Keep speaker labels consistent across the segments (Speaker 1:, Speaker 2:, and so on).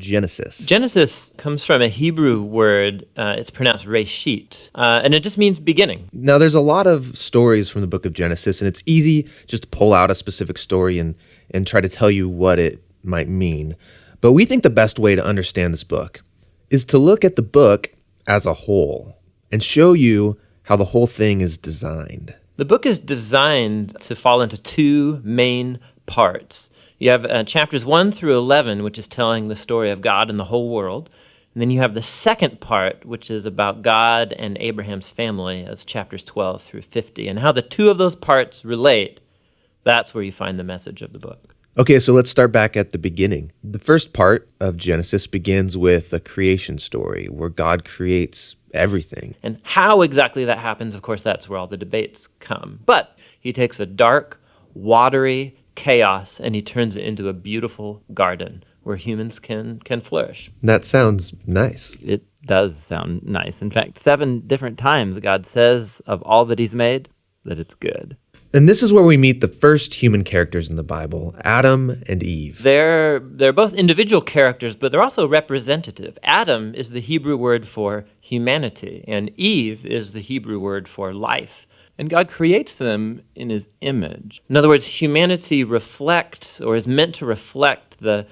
Speaker 1: Genesis?
Speaker 2: Genesis comes from a Hebrew word. It's pronounced reshit, and it just means beginning.
Speaker 1: Now, there's a lot of stories from the book of Genesis, and it's easy just to pull out a specific story and try to tell you what it might mean. But we think the best way to understand this book is to look at the book as a whole and show you how the whole thing is designed.
Speaker 2: The book is designed to fall into two main parts. You have chapters 1 through 11, which is telling the story of God and the whole world. And then you have the second part, which is about God and Abraham's family, as chapters 12 through 50. And how the two of those parts relate, that's where you find the message of the book.
Speaker 1: Okay, so let's start back at the beginning. The first part of Genesis begins with a creation story where God creates everything.
Speaker 2: And how exactly that happens, of course, that's where all the debates come. But he takes a dark, watery chaos and he turns it into a beautiful garden where humans can flourish.
Speaker 1: That sounds nice.
Speaker 3: It does sound nice. In fact, 7 different times God says of all that he's made that it's good.
Speaker 1: And this is where we meet the first human characters in the Bible, Adam and Eve.
Speaker 2: They're both individual characters, but they're also representative. Adam is the Hebrew word for humanity, and Eve is the Hebrew word for life.
Speaker 3: And God creates them in his image.
Speaker 2: In other words, humanity reflects, or is meant to reflect, the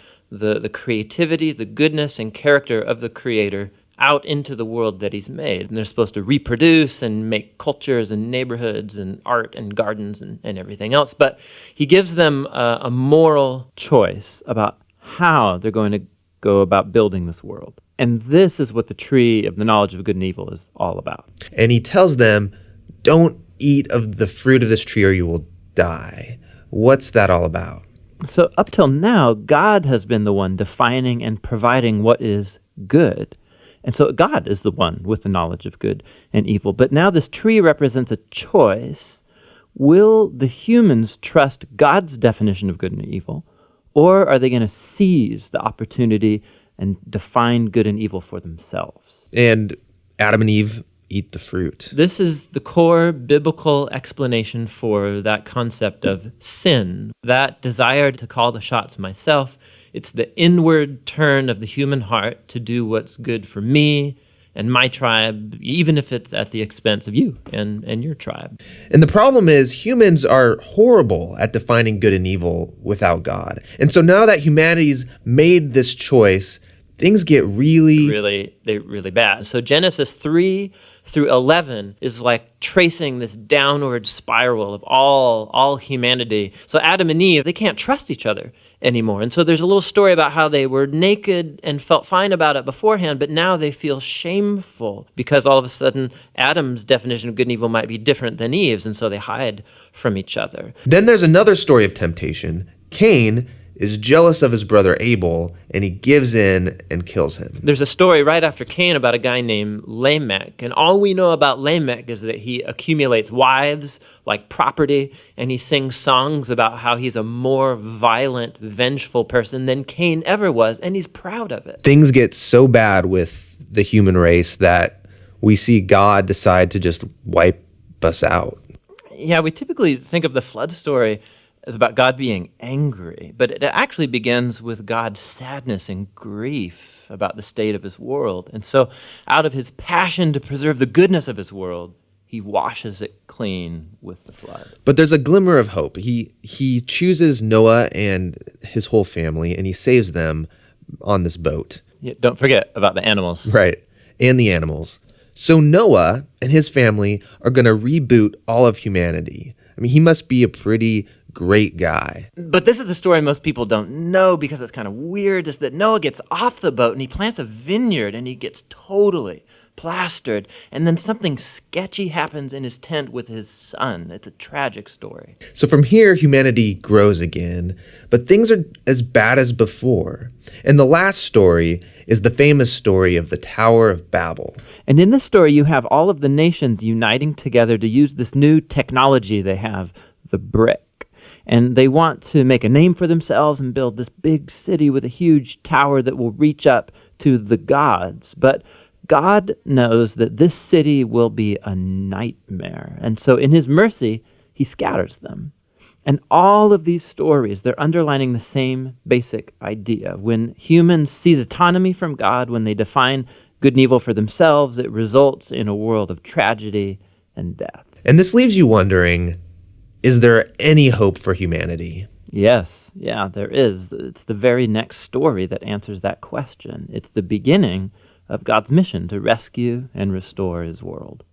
Speaker 2: creativity, the goodness, and character of the Creator out into the world that he's made. And they're supposed to reproduce and make cultures and neighborhoods and art and gardens and everything else. But he gives them a moral
Speaker 3: choice about how they're going to go about building this world. And this is what the tree of the knowledge of good and evil is all about.
Speaker 1: And he tells them, don't eat of the fruit of this tree or you will die. What's that all about?
Speaker 3: So up till now, God has been the one defining and providing what is good. And so God is the one with the knowledge of good and evil. But now this tree represents a choice. Will the humans trust God's definition of good and evil, or are they going to seize the opportunity and define good and evil for themselves?
Speaker 1: And Adam and Eve eat the fruit.
Speaker 2: This is the core biblical explanation for that concept of sin, that desire to call the shots myself. It's the inward turn of the human heart to do what's good for me and my tribe, even if it's at the expense of you and your tribe.
Speaker 1: And the problem is humans are horrible at defining good and evil without God. And so now that humanity's made this choice, things get really
Speaker 2: bad. So Genesis 3 through 11 is like tracing this downward spiral of all humanity. So Adam and Eve, they can't trust each other anymore. And so there's a little story about how they were naked and felt fine about it beforehand, but now they feel shameful because all of a sudden Adam's definition of good and evil might be different than Eve's, and so they hide from each other.
Speaker 1: Then there's another story of temptation. Cain is jealous of his brother Abel, and he gives in and kills him.
Speaker 2: There's a story right after Cain about a guy named Lamech, and all we know about Lamech is that he accumulates wives like property, and he sings songs about how he's a more violent, vengeful person than Cain ever was, and he's proud of it.
Speaker 1: Things get so bad with the human race that we see God decide to just wipe us out.
Speaker 2: Yeah, we typically think of the flood story is about God being angry, but it actually begins with God's sadness and grief about the state of his world. And so out of his passion to preserve the goodness of his world, he washes it clean with the flood.
Speaker 1: But there's a glimmer of hope. He chooses Noah and his whole family, and he saves them on this boat.
Speaker 2: Yeah, don't forget about the animals.
Speaker 1: Right, and the animals. So Noah and his family are going to reboot all of humanity. I mean, he must be a pretty great guy.
Speaker 2: But this is the story most people don't know because it's kind of weird, is that Noah gets off the boat and he plants a vineyard and he gets totally plastered. And then something sketchy happens in his tent with his son. It's a tragic story.
Speaker 1: So from here, humanity grows again, but things are as bad as before. And the last story is the famous story of the Tower of Babel.
Speaker 3: And in this story, you have all of the nations uniting together to use this new technology they have, the brick. And they want to make a name for themselves and build this big city with a huge tower that will reach up to the gods. But God knows that this city will be a nightmare. And so in his mercy, he scatters them. And all of these stories, they're underlining the same basic idea. When humans seize autonomy from God, when they define good and evil for themselves, it results in a world of tragedy and death.
Speaker 1: And this leaves you wondering, is there any hope for humanity?
Speaker 3: Yes, yeah, there is. It's the very next story that answers that question. It's the beginning of God's mission to rescue and restore his world.